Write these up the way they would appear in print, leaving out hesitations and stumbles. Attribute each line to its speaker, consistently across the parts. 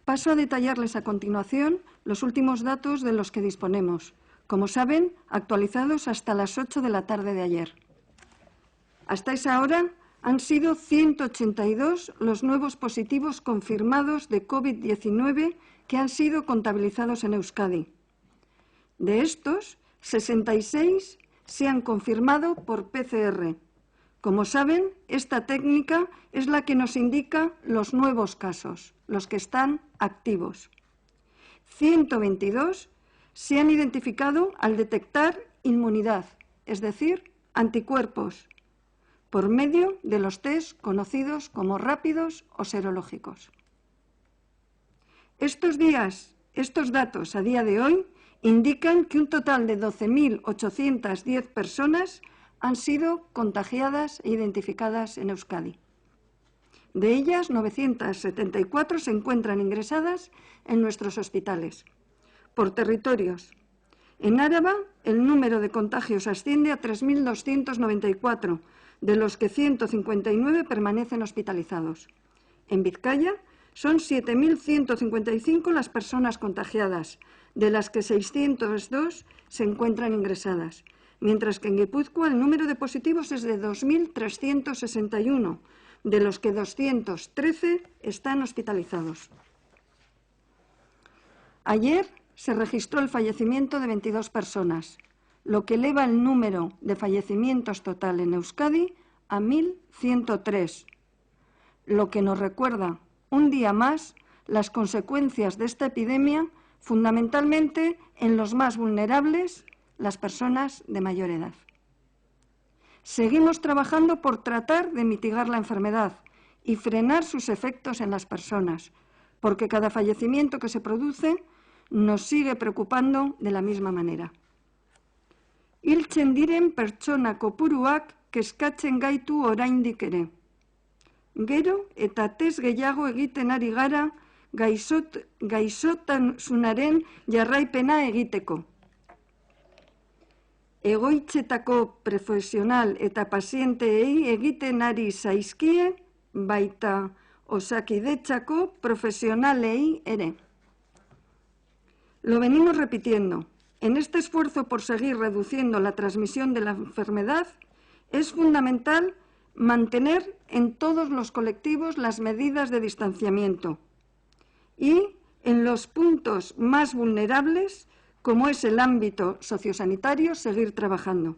Speaker 1: Paso a detallarles a continuación los últimos datos de los que disponemos, como saben, actualizados hasta las 8 de la tarde de ayer. Hasta esa hora han sido 182 los nuevos positivos confirmados de COVID-19 que han sido contabilizados en Euskadi. De estos, 66 se han confirmado por PCR. Como saben, esta técnica es la que nos indica los nuevos casos, los que están activos. 122 se han identificado al detectar inmunidad, es decir, anticuerpos, por medio de los test conocidos como rápidos o serológicos. Estos datos a día de hoy indican que un total de 12.810 personas han sido contagiadas e identificadas en Euskadi. De ellas, 974 se encuentran ingresadas en nuestros hospitales. Por territorios. En Áraba, el número de contagios asciende a 3.294, de los que 159 permanecen hospitalizados. En Vizcaya, son 7.155 las personas contagiadas, de las que 602 se encuentran ingresadas, mientras que en Guipúzcoa el número de positivos es de 2.361, de los que 213 están hospitalizados. Ayer se registró el fallecimiento de 22 personas, lo que eleva el número de fallecimientos total en Euskadi a 1.103, lo que nos recuerda un día más las consecuencias de esta epidemia, fundamentalmente en los más vulnerables, las personas de mayor edad. Seguimos trabajando por tratar de mitigar la enfermedad y frenar sus efectos en las personas, porque cada fallecimiento que se produce nos sigue preocupando de la misma manera. Hiltzen diren pertsona kopuruak kezkatzen gaitu oraindik ere. Gero eta test gehiago egiten ari gara gaixotasunaren jarraipena egiteko. Egoitzetako profesional eta pazienteei egiten ari zaizkie, baita Osakidetzako profesionalei ere. Lo venimos repitiendo. En este esfuerzo por seguir reduciendo la transmisión de la enfermedad, es fundamental mantener en todos los colectivos las medidas de distanciamiento y en los puntos más vulnerables, como es el ámbito sociosanitario, seguir trabajando.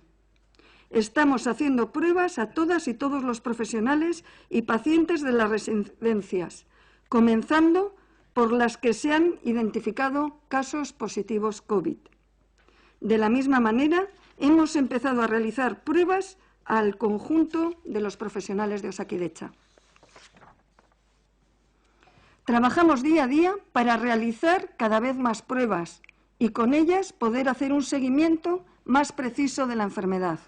Speaker 1: Estamos haciendo pruebas a todas y todos los profesionales y pacientes de las residencias, comenzando por las que se han identificado casos positivos COVID. De la misma manera, hemos empezado a realizar pruebas al conjunto de los profesionales de Osakidetza. Trabajamos día a día para realizar cada vez más pruebas y con ellas poder hacer un seguimiento más preciso de la enfermedad.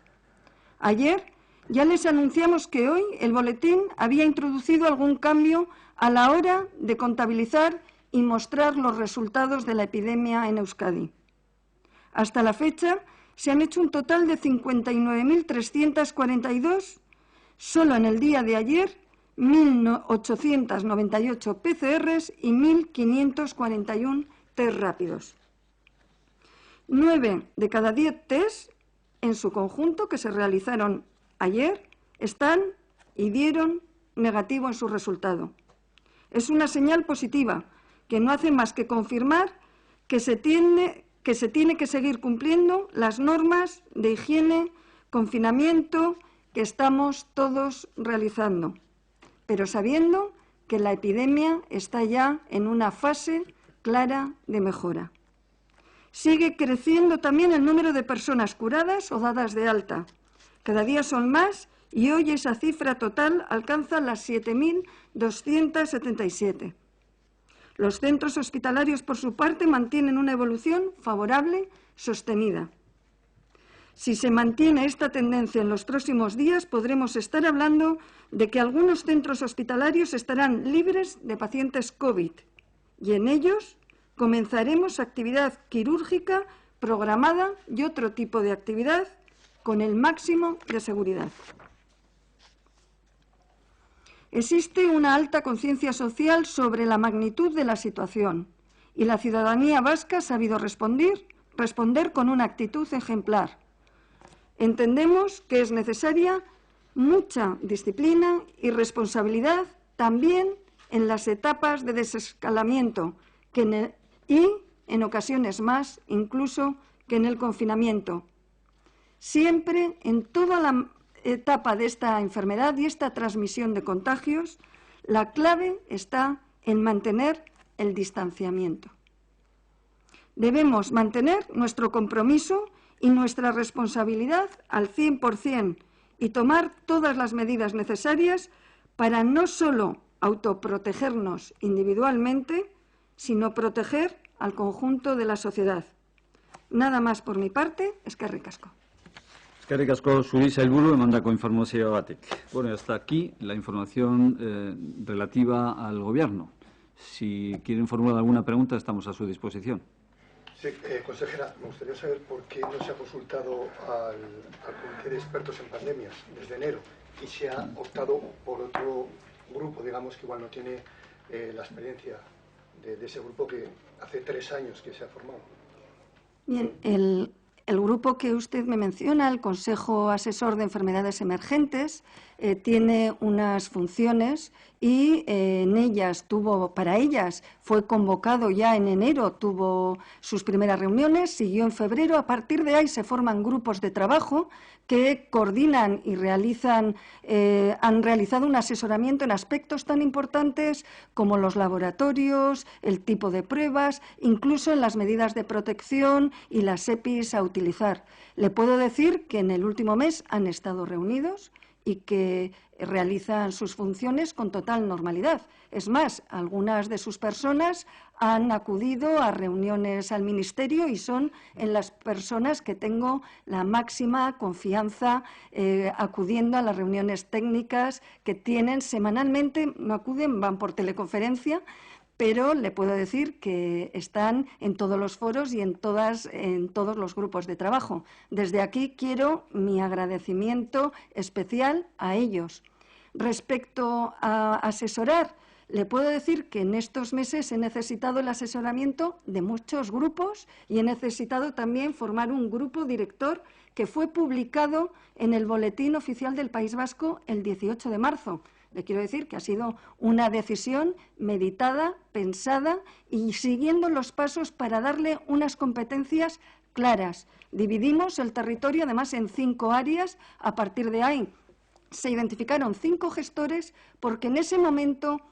Speaker 1: Ayer ya les anunciamos que hoy el boletín había introducido algún cambio a la hora de contabilizar y mostrar los resultados de la epidemia en Euskadi. Hasta la fecha se han hecho un total de 59.342, solo en el día de ayer 1.898 PCRs y 1.541 test rápidos. 9 de cada 10 test en su conjunto que se realizaron ayer están y dieron negativo en su resultado. Es una señal positiva que no hace más que confirmar que se tiene que seguir cumpliendo las normas de higiene, confinamiento que estamos todos realizando, pero sabiendo que la epidemia está ya en una fase clara de mejora. Sigue creciendo también el número de personas curadas o dadas de alta. Cada día son más y hoy esa cifra total alcanza las 7.277. Los centros hospitalarios, por su parte, mantienen una evolución favorable, sostenida. Si se mantiene esta tendencia en los próximos días, podremos estar hablando de que algunos centros hospitalarios estarán libres de pacientes COVID y en ellos comenzaremos actividad quirúrgica programada y otro tipo de actividad con el máximo de seguridad. Existe una alta conciencia social sobre la magnitud de la situación y la ciudadanía vasca ha sabido responder con una actitud ejemplar. Entendemos que es necesaria mucha disciplina y responsabilidad también en las etapas de desescalamiento y, en ocasiones más, incluso que en el confinamiento. Siempre, en toda la etapa de esta enfermedad y esta transmisión de contagios, la clave está en mantener el distanciamiento. Debemos mantener nuestro compromiso y nuestra responsabilidad al 100% y tomar todas las medidas necesarias para no solo autoprotegernos individualmente, sino proteger al conjunto de la sociedad. Nada más por mi parte, eskerrik asko.
Speaker 2: Eskerrik asko zuri sailburu emandako informazioagatik. Bueno, hasta aquí la información relativa al Gobierno. Si quieren formular alguna pregunta, estamos a su disposición.
Speaker 3: Sí, consejera, me gustaría saber por qué no se ha consultado al Comité de Expertos en Pandemias desde enero y se ha optado por otro grupo, digamos, que igual no tiene la experiencia de ese grupo que hace 3 años que se ha formado.
Speaker 1: Bien, el grupo que usted me menciona, el Consejo Asesor de Enfermedades Emergentes, tiene unas funciones y para ellas fue convocado ya en enero, tuvo sus primeras reuniones, siguió en febrero. A partir de ahí se forman grupos de trabajo que coordinan y han realizado un asesoramiento en aspectos tan importantes como los laboratorios, el tipo de pruebas, incluso en las medidas de protección y las EPIs a utilizar. Le puedo decir que en el último mes han estado reunidos y que realizan sus funciones con total normalidad. Es más, algunas de sus personas han acudido a reuniones al Ministerio y son en las personas que tengo la máxima confianza acudiendo a las reuniones técnicas que tienen semanalmente. No acuden, van por teleconferencia, pero le puedo decir que están en todos los foros y en todos los grupos de trabajo. Desde aquí quiero mi agradecimiento especial a ellos. Respecto a asesorar, le puedo decir que en estos meses he necesitado el asesoramiento de muchos grupos y he necesitado también formar un grupo director que fue publicado en el Boletín Oficial del País Vasco el 18 de marzo. Le quiero decir que ha sido una decisión meditada, pensada y siguiendo los pasos para darle unas competencias claras. Dividimos el territorio además en 5 áreas. A partir de ahí se identificaron 5 gestores porque en ese momento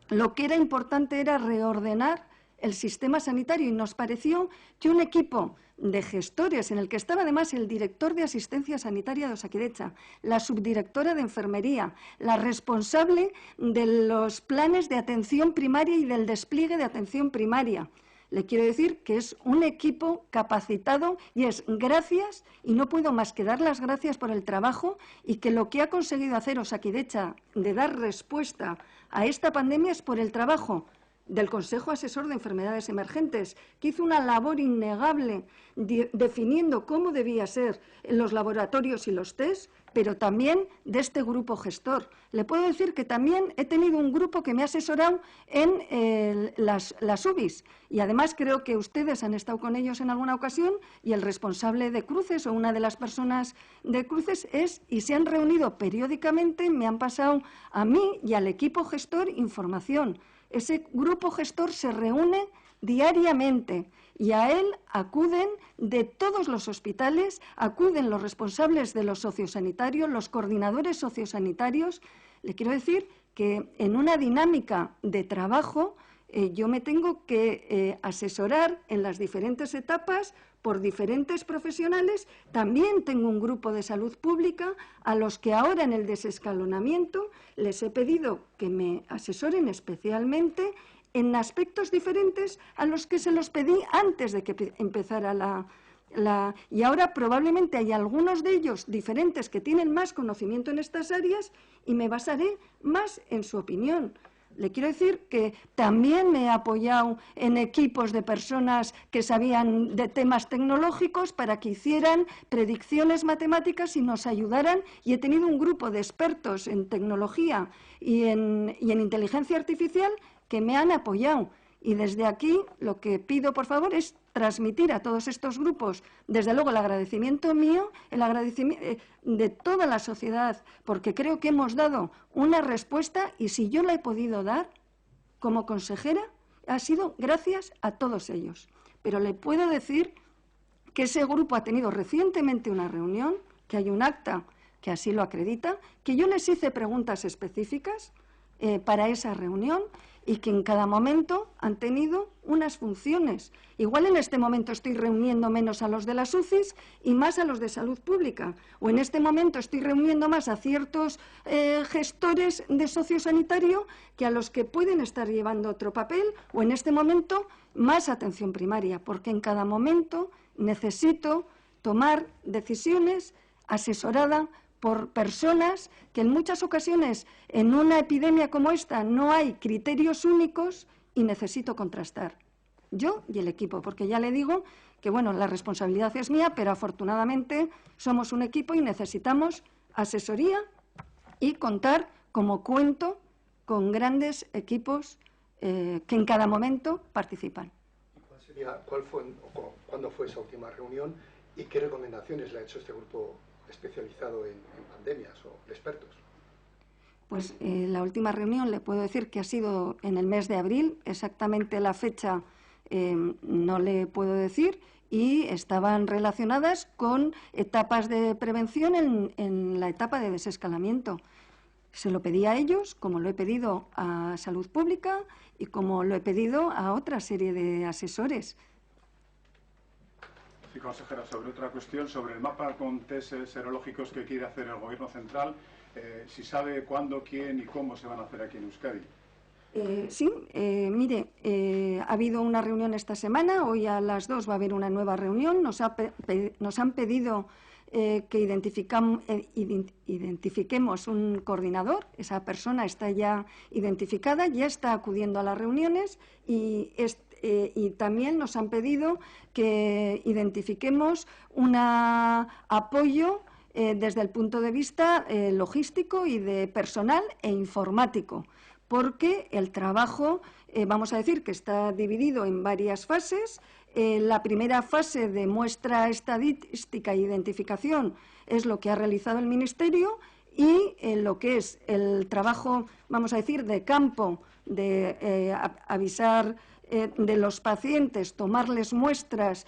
Speaker 1: lo que era importante era reordenar el sistema sanitario y nos pareció que un equipo de gestores, en el que estaba además el director de asistencia sanitaria de Osakidetza, la subdirectora de enfermería, la responsable de los planes de atención primaria y del despliegue de atención primaria. Le quiero decir que es un equipo capacitado y es gracias, y no puedo más que dar las gracias por el trabajo y que lo que ha conseguido hacer Osakidetza de dar respuesta a esta pandemia es por el trabajo del Consejo Asesor de Enfermedades Emergentes, que hizo una labor innegable definiendo cómo debía ser los laboratorios y los test, pero también de este grupo gestor. Le puedo decir que también he tenido un grupo que me ha asesorado en las UBIs y además creo que ustedes han estado con ellos en alguna ocasión y el responsable de Cruces o una de las personas de Cruces y se han reunido periódicamente, me han pasado a mí y al equipo gestor información. Ese grupo gestor se reúne diariamente y a él acuden de todos los hospitales, acuden los responsables de los sociosanitarios, los coordinadores sociosanitarios. Le quiero decir que en una dinámica de trabajo yo me tengo que asesorar en las diferentes etapas por diferentes profesionales. También tengo un grupo de salud pública a los que ahora en el desescalonamiento les he pedido que me asesoren especialmente en aspectos diferentes a los que se los pedí antes de que empezara y ahora probablemente hay algunos de ellos diferentes que tienen más conocimiento en estas áreas y me basaré más en su opinión. Le quiero decir que también me he apoyado en equipos de personas que sabían de temas tecnológicos para que hicieran predicciones matemáticas y nos ayudaran, y he tenido un grupo de expertos en tecnología y en inteligencia artificial que me han apoyado. Y desde aquí lo que pido, por favor, es transmitir a todos estos grupos, desde luego, el agradecimiento mío, el agradecimiento de toda la sociedad, porque creo que hemos dado una respuesta, y si yo la he podido dar como consejera, ha sido gracias a todos ellos. Pero le puedo decir que ese grupo ha tenido recientemente una reunión, que hay un acta que así lo acredita, que yo les hice preguntas específicas para esa reunión, y que en cada momento han tenido unas funciones. Igual en este momento estoy reuniendo menos a los de las UCIs y más a los de salud pública, o en este momento estoy reuniendo más a ciertos gestores de sociosanitario que a los que pueden estar llevando otro papel, o en este momento más atención primaria, porque en cada momento necesito tomar decisiones asesorada por personas que en muchas ocasiones en una epidemia como esta no hay criterios únicos y necesito contrastar. Yo y el equipo, porque ya le digo que bueno, la responsabilidad es mía, pero afortunadamente somos un equipo y necesitamos asesoría y contar, como cuento, con grandes equipos que en cada momento participan.
Speaker 3: ¿Cuándo fue esa última reunión y qué recomendaciones le ha hecho este grupo especializado en pandemias o expertos?
Speaker 1: Pues la última reunión le puedo decir que ha sido en el mes de abril, exactamente la fecha no le puedo decir, y estaban relacionadas con etapas de prevención en la etapa de desescalamiento. Se lo pedí a ellos, como lo he pedido a Salud Pública y como lo he pedido a otra serie de asesores.
Speaker 4: Sí, consejera, sobre otra cuestión, sobre el mapa con test serológicos que quiere hacer el Gobierno central, si sabe cuándo, quién y cómo se van a hacer aquí en Euskadi.
Speaker 1: Sí, mire, ha habido una reunión esta semana, hoy a las 2 va a haber una nueva reunión, nos han pedido que identifiquemos un coordinador, esa persona está ya identificada, ya está acudiendo a las reuniones y también nos han pedido que identifiquemos un apoyo desde el punto de vista logístico y de personal e informático, porque el trabajo, vamos a decir que está dividido en varias fases. La primera fase de muestra estadística e identificación es lo que ha realizado el Ministerio, y lo que es el trabajo, vamos a decir, de campo, de avisar de los pacientes, tomarles muestras,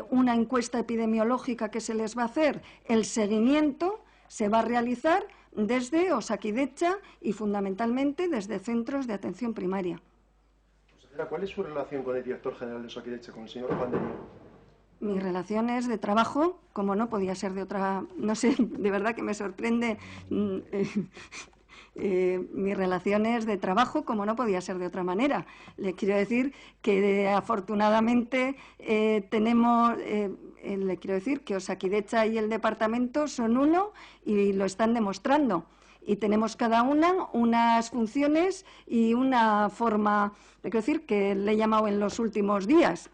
Speaker 1: una encuesta epidemiológica que se les va a hacer, el seguimiento se va a realizar desde Osakidetza y fundamentalmente desde centros de atención primaria.
Speaker 5: Consejera, ¿cuál es su relación con el director general de Osakidetza, con el señor Pandemia?
Speaker 1: Mis relaciones de trabajo, como no podía ser de otra, no sé, de verdad que me sorprende. Mis relaciones de trabajo, como no podía ser de otra manera. Le quiero decir que afortunadamente tenemos, le quiero decir que Osakidetza y el departamento son uno y lo están demostrando. Y tenemos cada una unas funciones y una forma, le quiero decir que le he llamado en los últimos días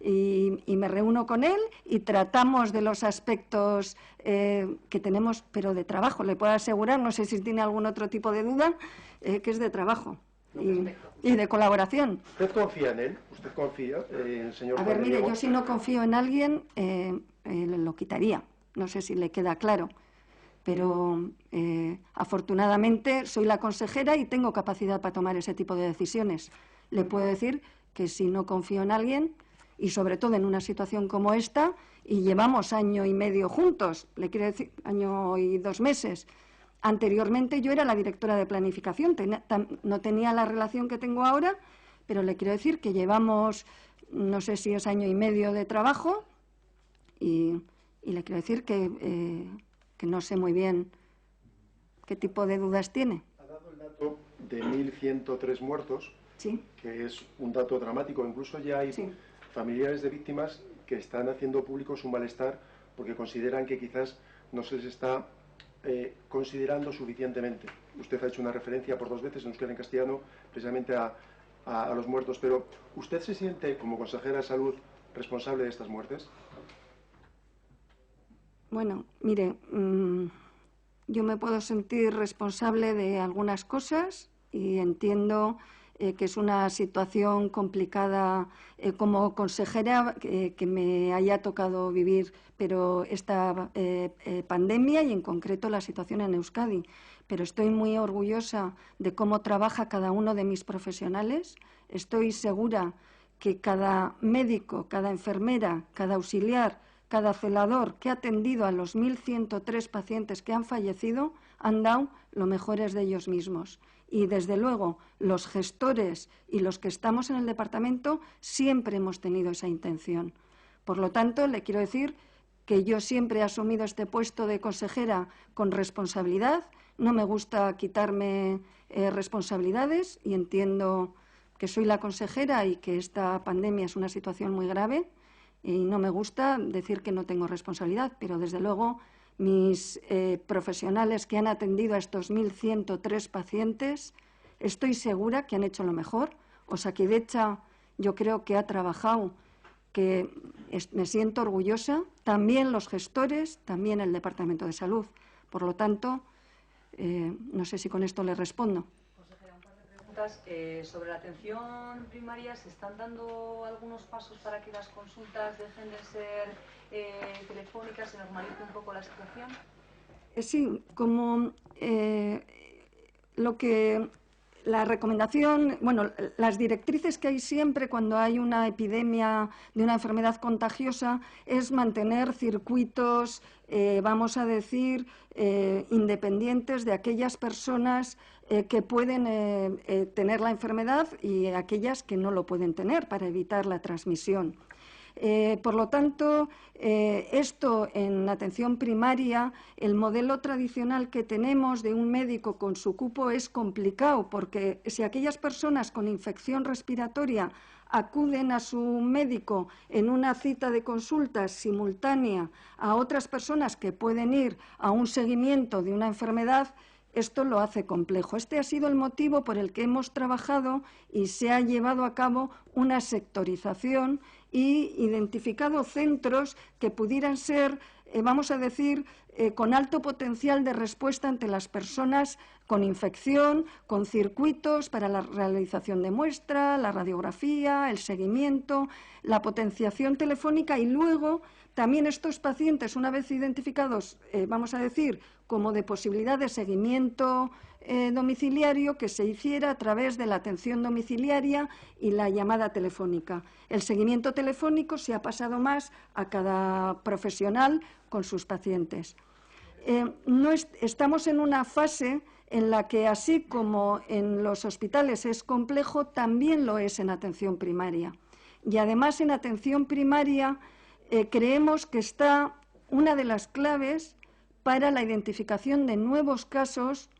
Speaker 1: y me reúno con él y tratamos de los aspectos que tenemos, pero de trabajo. Le puedo asegurar, no sé si tiene algún otro tipo de duda, que es de trabajo y de colaboración.
Speaker 5: ¿Usted confía en él? ¿Usted confía en el señor
Speaker 1: Pandemia? A ver, mire,
Speaker 5: Pandemia?
Speaker 1: yo si no confío en alguien, lo quitaría. No sé si le queda claro. Pero afortunadamente soy la consejera y tengo capacidad para tomar ese tipo de decisiones. Le puedo decir que si no confío en alguien, y sobre todo en una situación como esta, y llevamos año y medio juntos, le quiero decir, año y 2 meses. Anteriormente yo era la directora de planificación, no tenía la relación que tengo ahora, pero le quiero decir que llevamos, no sé si es año y medio de trabajo, y le quiero decir que no sé muy bien qué tipo de dudas tiene.
Speaker 5: Ha dado el dato de 1.103 muertos,
Speaker 1: Sí.
Speaker 5: que es un dato dramático. Incluso ya hay familiares de víctimas que están haciendo público su malestar porque consideran que quizás no se les está considerando suficientemente. Usted ha hecho una referencia por 2 veces en euskera y en castellano precisamente a los muertos, pero ¿usted se siente, como consejera de Salud, responsable de estas muertes?
Speaker 1: Bueno, mire, yo me puedo sentir responsable de algunas cosas y entiendo que es una situación complicada como consejera que me haya tocado vivir, pero esta pandemia y en concreto la situación en Euskadi. Pero estoy muy orgullosa de cómo trabaja cada uno de mis profesionales. Estoy segura que cada médico, cada enfermera, cada auxiliar, cada celador que ha atendido a los 1.103 pacientes que han fallecido han dado lo mejores de ellos mismos. Y, desde luego, los gestores y los que estamos en el departamento siempre hemos tenido esa intención. Por lo tanto, le quiero decir que yo siempre he asumido este puesto de consejera con responsabilidad. No me gusta quitarme responsabilidades y entiendo que soy la consejera y que esta pandemia es una situación muy grave. Y no me gusta decir que no tengo responsabilidad, pero desde luego mis profesionales que han atendido a estos 1.103 pacientes, estoy segura que han hecho lo mejor. Osakidetza yo creo que ha trabajado, que me siento orgullosa, también los gestores, también el Departamento de Salud. Por lo tanto, no sé si con esto le respondo.
Speaker 6: Sobre la atención primaria, ¿se están dando algunos pasos para que las consultas dejen de ser telefónicas, se normalice un poco la situación?
Speaker 1: Sí, como la recomendación, bueno, las directrices que hay siempre cuando hay una epidemia de una enfermedad contagiosa es mantener circuitos, vamos a decir, independientes de aquellas personas que pueden tener la enfermedad y aquellas que no lo pueden tener para evitar la transmisión. Por lo tanto, esto en atención primaria, el modelo tradicional que tenemos de un médico con su cupo es complicado, porque si aquellas personas con infección respiratoria acuden a su médico en una cita de consultas simultánea a otras personas que pueden ir a un seguimiento de una enfermedad, esto lo hace complejo. Este ha sido el motivo por el que hemos trabajado y se ha llevado a cabo una sectorización y identificado centros que pudieran ser, vamos a decir, con alto potencial de respuesta ante las personas con infección, con circuitos para la realización de muestra, la radiografía, el seguimiento, la potenciación telefónica y luego también estos pacientes, una vez identificados, vamos a decir, como de posibilidad de seguimiento domiciliario, que se hiciera a través de la atención domiciliaria y la llamada telefónica. El seguimiento telefónico se ha pasado más a cada profesional con sus pacientes. Estamos en una fase en la que, así como en los hospitales es complejo, también lo es en atención primaria. Y además en atención primaria creemos que está una de las claves para la identificación de nuevos casos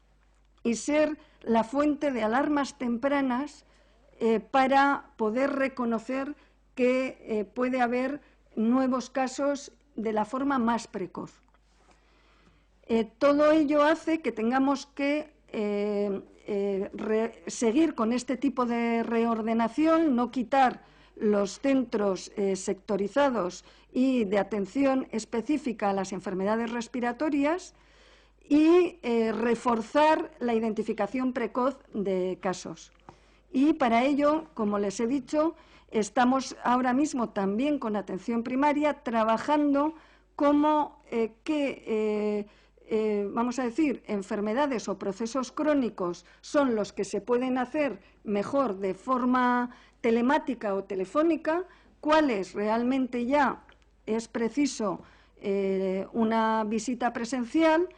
Speaker 1: y ser la fuente de alarmas tempranas para poder reconocer que puede haber nuevos casos de la forma más precoz. Todo ello hace que tengamos que seguir con este tipo de reordenación, no quitar los centros sectorizados y de atención específica a las enfermedades respiratorias y reforzar la identificación precoz de casos. Y para ello, como les he dicho, estamos ahora mismo también con atención primaria trabajando como vamos a decir, enfermedades o procesos crónicos son los que se pueden hacer mejor de forma telemática o telefónica, cuáles realmente ya es preciso una visita presencial,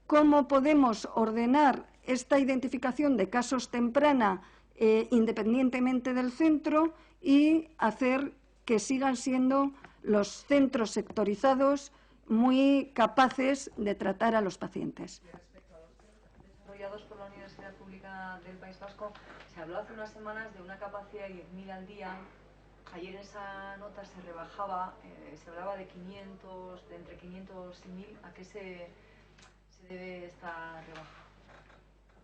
Speaker 1: cómo podemos ordenar esta identificación de casos temprana independientemente del centro y hacer que sigan siendo los centros sectorizados muy capaces de tratar a los pacientes.
Speaker 6: Respecto a los centros desarrollados por la Universidad Pública del País Vasco, se habló hace unas semanas de una capacidad de 10.000 al día. Ayer esa nota se rebajaba, se hablaba de 500, de entre 500 y 1.000. ¿A qué se se debe esta rebaja?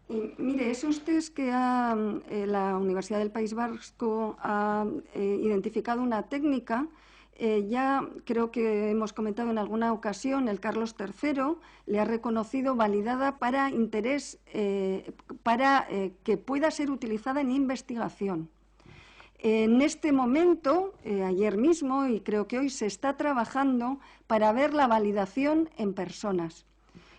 Speaker 1: Y mire, esos test que la Universidad del País Vasco ha identificado una técnica, ya creo que hemos comentado en alguna ocasión, el Carlos III le ha reconocido validada para interés, para que pueda ser utilizada en investigación. En este momento, ayer mismo y creo que hoy, se está trabajando para ver la validación en personas,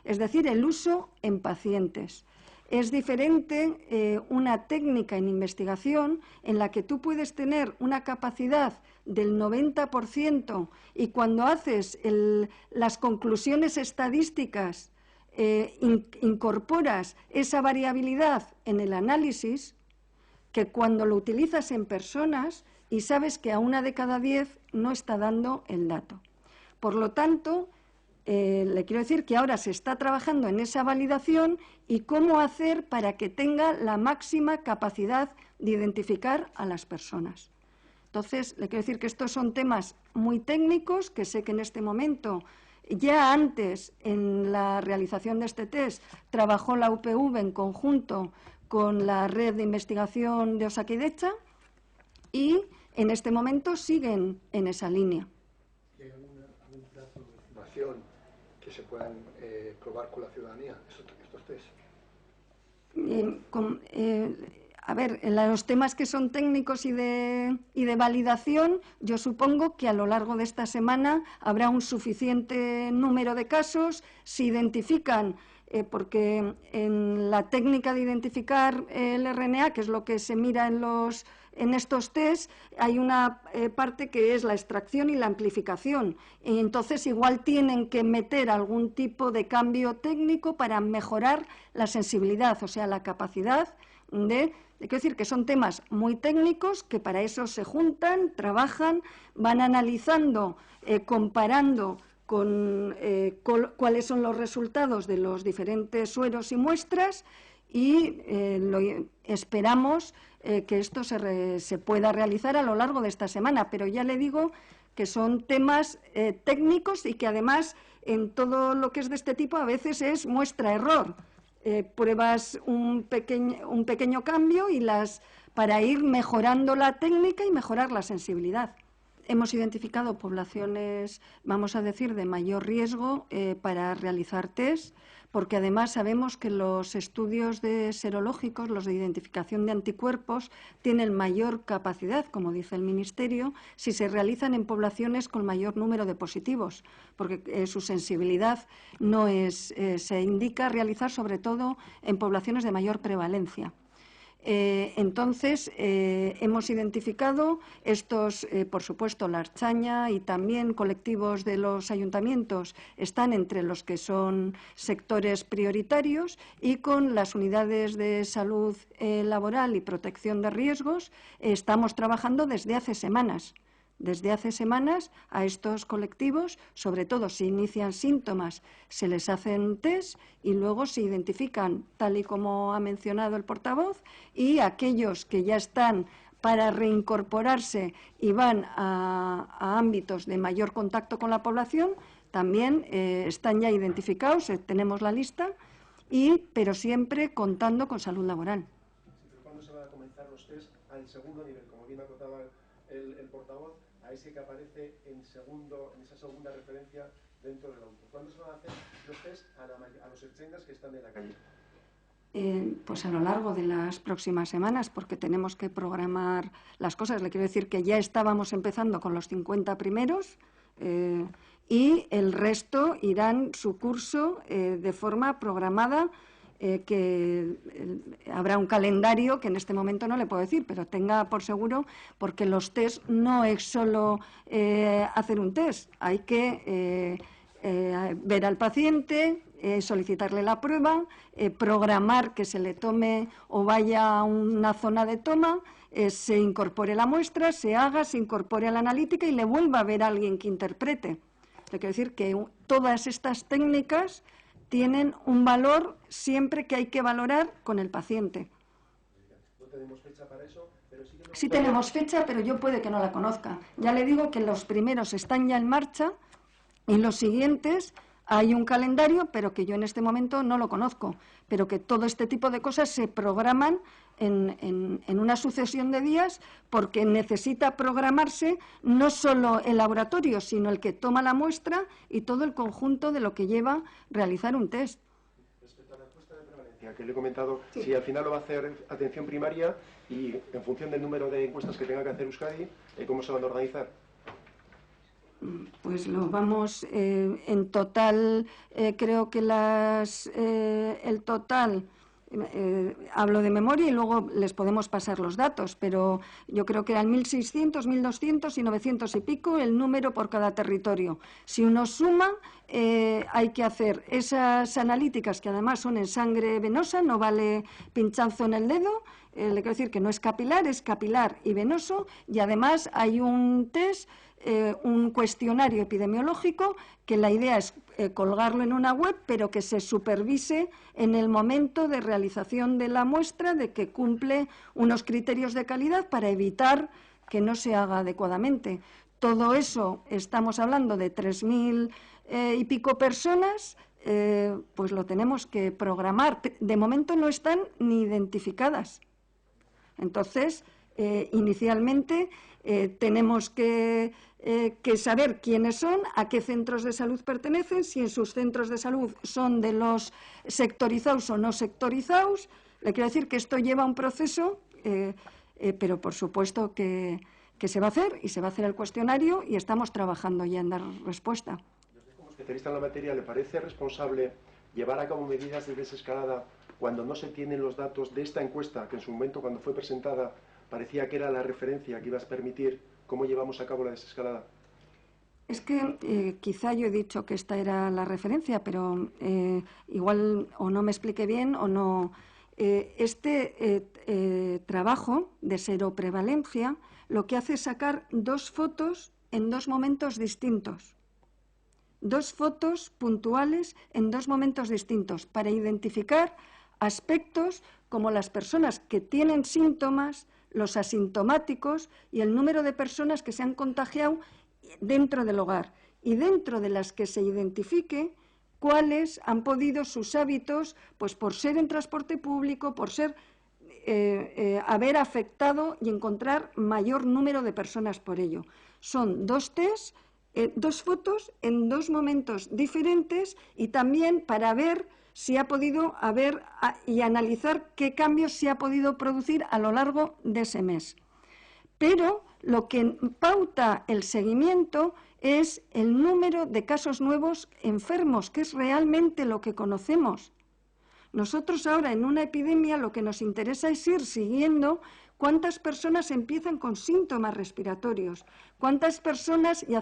Speaker 1: es decir, el uso en pacientes. Es diferente una técnica en investigación en la que tú puedes tener una capacidad del 90% y cuando haces las conclusiones estadísticas incorporas esa variabilidad en el análisis, que cuando lo utilizas en personas y sabes que a 1 de cada 10 no está dando el dato. Por lo tanto, le quiero decir que ahora se está trabajando en esa validación y cómo hacer para que tenga la máxima capacidad de identificar a las personas. Entonces, le quiero decir que estos son temas muy técnicos, que sé que en este momento, ya antes, en la realización de este test, trabajó la UPV en conjunto con la red de investigación de Osakidetza y en este momento siguen en esa línea.
Speaker 3: ¿Y hay algún plazo de información que se puedan probar con la ciudadanía, estos test?
Speaker 1: A ver, en los temas que son técnicos y de validación, yo supongo que a lo largo de esta semana habrá un suficiente número de casos. Se identifican, porque en la técnica de identificar el RNA, que es lo que se mira en estos test, hay una parte que es la extracción y la amplificación. Y entonces igual tienen que meter algún tipo de cambio técnico para mejorar la sensibilidad, o sea, la capacidad de... Quiero decir que son temas muy técnicos que para eso se juntan, trabajan, van analizando, comparando con cuáles son los resultados de los diferentes sueros y muestras y esperamos que esto se pueda realizar a lo largo de esta semana. Pero ya le digo que son temas técnicos y que además en todo lo que es de este tipo a veces es muestra-error. Pruebas un pequeño cambio y para ir mejorando la técnica y mejorar la sensibilidad. Hemos identificado poblaciones, vamos a decir, de mayor riesgo para realizar test, porque además sabemos que los estudios serológicos, los de identificación de anticuerpos, tienen mayor capacidad, como dice el Ministerio, si se realizan en poblaciones con mayor número de positivos, porque su sensibilidad no se indica realizar sobre todo en poblaciones de mayor prevalencia. Entonces, hemos identificado estos, por supuesto, la Archaña y también colectivos de los ayuntamientos están entre los que son sectores prioritarios y con las unidades de salud laboral y protección de riesgos estamos trabajando desde hace semanas. Desde hace semanas a estos colectivos, sobre todo si inician síntomas, se les hacen test y luego se identifican, tal y como ha mencionado el portavoz, y aquellos que ya están para reincorporarse y van a ámbitos de mayor contacto con la población, también están ya identificados, tenemos la lista, pero siempre contando con salud laboral.
Speaker 5: ¿Cuándo se van a comenzar los test al segundo nivel, como bien acotaba el portavoz? A ese que aparece en esa segunda referencia dentro de la UPV. ¿Cuándo se van a hacer los test a los ertzaintzas que están en la calle?
Speaker 1: Pues a lo largo de las próximas semanas, porque tenemos que programar las cosas. Le quiero decir que ya estábamos empezando con los 50 primeros y el resto irán su curso de forma programada, que habrá un calendario que en este momento no le puedo decir, pero tenga por seguro, porque los test no es solo hacer un test, hay que ver al paciente, solicitarle la prueba, programar que se le tome o vaya a una zona de toma, se incorpore la muestra, se incorpore a la analítica y le vuelva a ver a alguien que interprete. Le quiero decir que todas estas técnicas tienen un valor siempre que hay que valorar con el paciente.
Speaker 5: No tenemos fecha para eso, pero sí que...
Speaker 1: Sí tenemos fecha, pero yo puede que no la conozca. Ya le digo que los primeros están ya en marcha y los siguientes hay un calendario, pero que yo en este momento no lo conozco, pero que todo este tipo de cosas se programan en una sucesión de días, porque necesita programarse no solo el laboratorio, sino el que toma la muestra y todo el conjunto de lo que lleva realizar un test.
Speaker 5: Respecto a la encuesta de prevalencia, que le he comentado, si al final lo va a hacer atención primaria y en función del número de encuestas que tenga que hacer Euskadi, ¿cómo se van a organizar?
Speaker 1: Pues lo vamos, en total, creo que el total, hablo de memoria y luego les podemos pasar los datos, pero yo creo que eran 1.600, 1.200 y 900 y pico el número por cada territorio. Si uno suma, hay que hacer esas analíticas que además son en sangre venosa, no vale pinchazo en el dedo, le quiero decir que no es capilar y venoso, y además hay un test, un cuestionario epidemiológico que la idea es colgarlo en una web, pero que se supervise en el momento de realización de la muestra, de que cumple unos criterios de calidad para evitar que no se haga adecuadamente. Todo eso, estamos hablando de 3.000 y pico personas, pues lo tenemos que programar. De momento no están ni identificadas. Entonces, inicialmente tenemos que saber quiénes son, a qué centros de salud pertenecen, si en sus centros de salud son de los sectorizados o no sectorizados. Le quiero decir que esto lleva un proceso, pero por supuesto que se va a hacer, y se va a hacer el cuestionario, y estamos trabajando ya en dar respuesta.
Speaker 5: Como especialista en la materia, ¿le parece responsable llevar a cabo medidas de desescalada cuando no se tienen los datos de esta encuesta, que en su momento, cuando fue presentada, parecía que era la referencia que iba a permitir cómo llevamos a cabo la desescalada?
Speaker 1: Es que quizá yo he dicho que esta era la referencia, pero igual o no me expliqué bien o no. Este trabajo de seroprevalencia lo que hace es sacar 2 fotos en 2 momentos distintos. 2 fotos puntuales en 2 momentos distintos para identificar aspectos como las personas que tienen síntomas, los asintomáticos y el número de personas que se han contagiado dentro del hogar, y dentro de las que se identifique cuáles han podido sus hábitos, pues por ser en transporte público, por ser haber afectado y encontrar mayor número de personas por ello. Son 2 test, 2 fotos en 2 momentos diferentes, y también para ver si ha podido haber y analizar qué cambios se ha podido producir a lo largo de ese mes. Pero lo que pauta el seguimiento es el número de casos nuevos enfermos, que es realmente lo que conocemos. Nosotros ahora en una epidemia lo que nos interesa es ir siguiendo cuántas personas empiezan con síntomas respiratorios, cuántas personas, y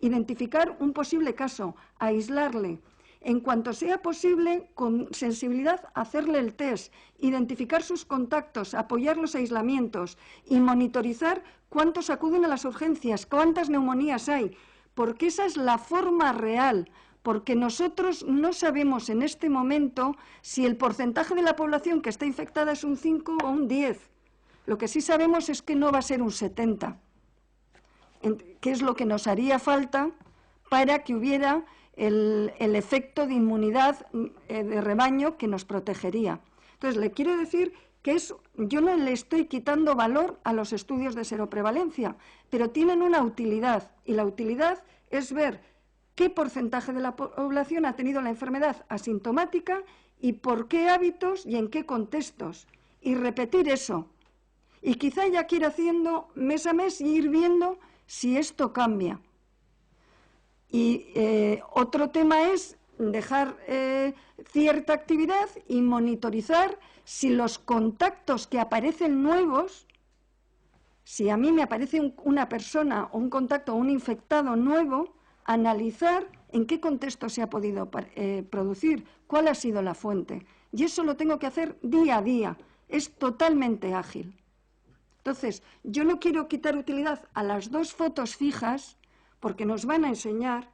Speaker 1: identificar un posible caso, aislarle. En cuanto sea posible, con sensibilidad, hacerle el test, identificar sus contactos, apoyar los aislamientos y monitorizar cuántos acuden a las urgencias, cuántas neumonías hay, porque esa es la forma real, porque nosotros no sabemos en este momento si el porcentaje de la población que está infectada es un 5 o un 10. Lo que sí sabemos es que no va a ser un 70, que es lo que nos haría falta para que hubiera el efecto de inmunidad de rebaño que nos protegería. Entonces, le quiero decir que yo no le estoy quitando valor a los estudios de seroprevalencia, pero tienen una utilidad, y la utilidad es ver qué porcentaje de la población ha tenido la enfermedad asintomática y por qué hábitos y en qué contextos, y repetir eso. Y quizá ya que ir haciendo mes a mes y ir viendo si esto cambia. Y otro tema es dejar cierta actividad y monitorizar si los contactos que aparecen nuevos, si a mí me aparece una persona o un contacto o un infectado nuevo, analizar en qué contexto se ha podido producir, cuál ha sido la fuente. Y eso lo tengo que hacer día a día, es totalmente ágil. Entonces, yo no quiero quitar utilidad a las 2 fotos fijas, porque nos van a enseñar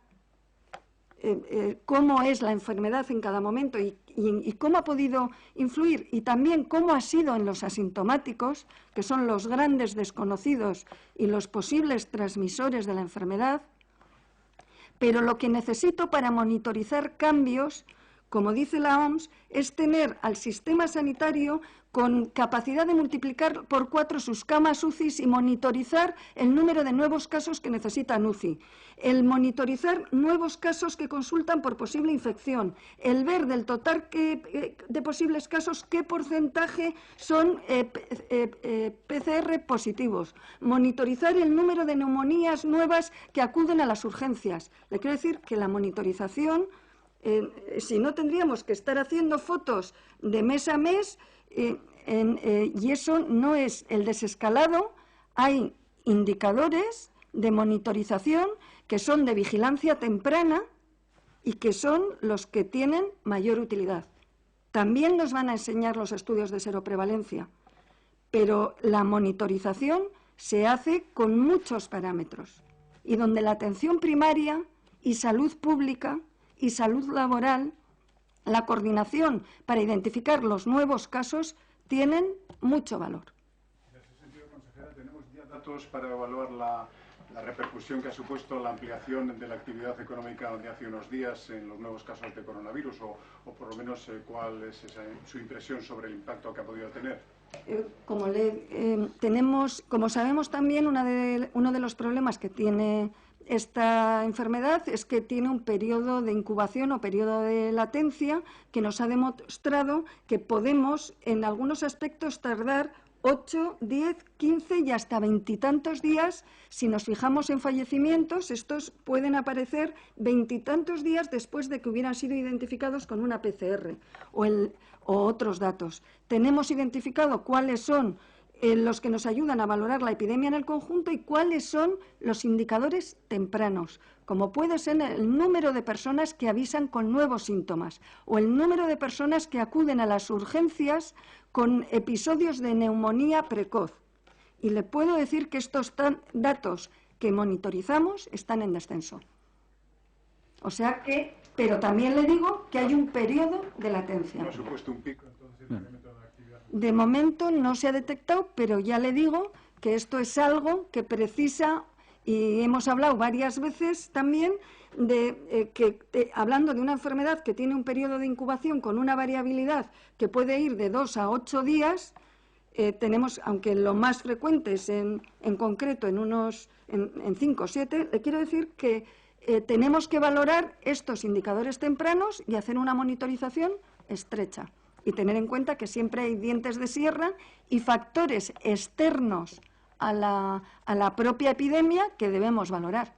Speaker 1: cómo es la enfermedad en cada momento y cómo ha podido influir, y también cómo ha sido en los asintomáticos, que son los grandes desconocidos y los posibles transmisores de la enfermedad, Pero lo que necesito para monitorizar cambios, como dice la OMS, es tener al sistema sanitario con capacidad de multiplicar por 4 sus camas UCI y monitorizar el número de nuevos casos que necesitan UCI. El monitorizar nuevos casos que consultan por posible infección. El ver del total de posibles casos qué porcentaje son PCR positivos. Monitorizar el número de neumonías nuevas que acuden a las urgencias. Le quiero decir que la monitorización, si no tendríamos que estar haciendo fotos de mes a mes, y eso no es el desescalado. Hay indicadores de monitorización que son de vigilancia temprana y que son los que tienen mayor utilidad. También nos van a enseñar los estudios de seroprevalencia, pero la monitorización se hace con muchos parámetros y donde la atención primaria y salud pública y salud laboral, la coordinación para identificar los nuevos casos tienen mucho valor.
Speaker 4: En ese sentido, consejera, ¿tenemos ya datos para evaluar la repercusión que ha supuesto la ampliación de la actividad económica de hace unos días en los nuevos casos de coronavirus o por lo menos cuál es su impresión sobre el impacto que ha podido tener?
Speaker 1: Como sabemos también, uno de los problemas que tiene esta enfermedad es que tiene un periodo de incubación o periodo de latencia que nos ha demostrado que podemos en algunos aspectos tardar 8, 10, 15 y hasta 20 y tantos días. Si nos fijamos en fallecimientos, estos pueden aparecer 20 y tantos días después de que hubieran sido identificados con una PCR o otros datos. Tenemos identificado cuáles son los que nos ayudan a valorar la epidemia en el conjunto y cuáles son los indicadores tempranos, como puede ser el número de personas que avisan con nuevos síntomas o el número de personas que acuden a las urgencias con episodios de neumonía precoz. Y le puedo decir que estos datos que monitorizamos están en descenso. O sea que, pero también le digo que hay un periodo de latencia.
Speaker 4: ¿No ha supuesto un pico entonces el incremento de la actividad?
Speaker 1: De momento no se ha detectado, pero ya le digo que esto es algo que precisa, y hemos hablado varias veces también, hablando de una enfermedad que tiene un periodo de incubación con una variabilidad que puede ir de 2 a 8 días, tenemos, aunque lo más frecuente es en concreto en 5 o 7, le quiero decir que tenemos que valorar estos indicadores tempranos y hacer una monitorización estrecha. Y tener en cuenta que siempre hay dientes de sierra y factores externos a la propia epidemia que debemos valorar.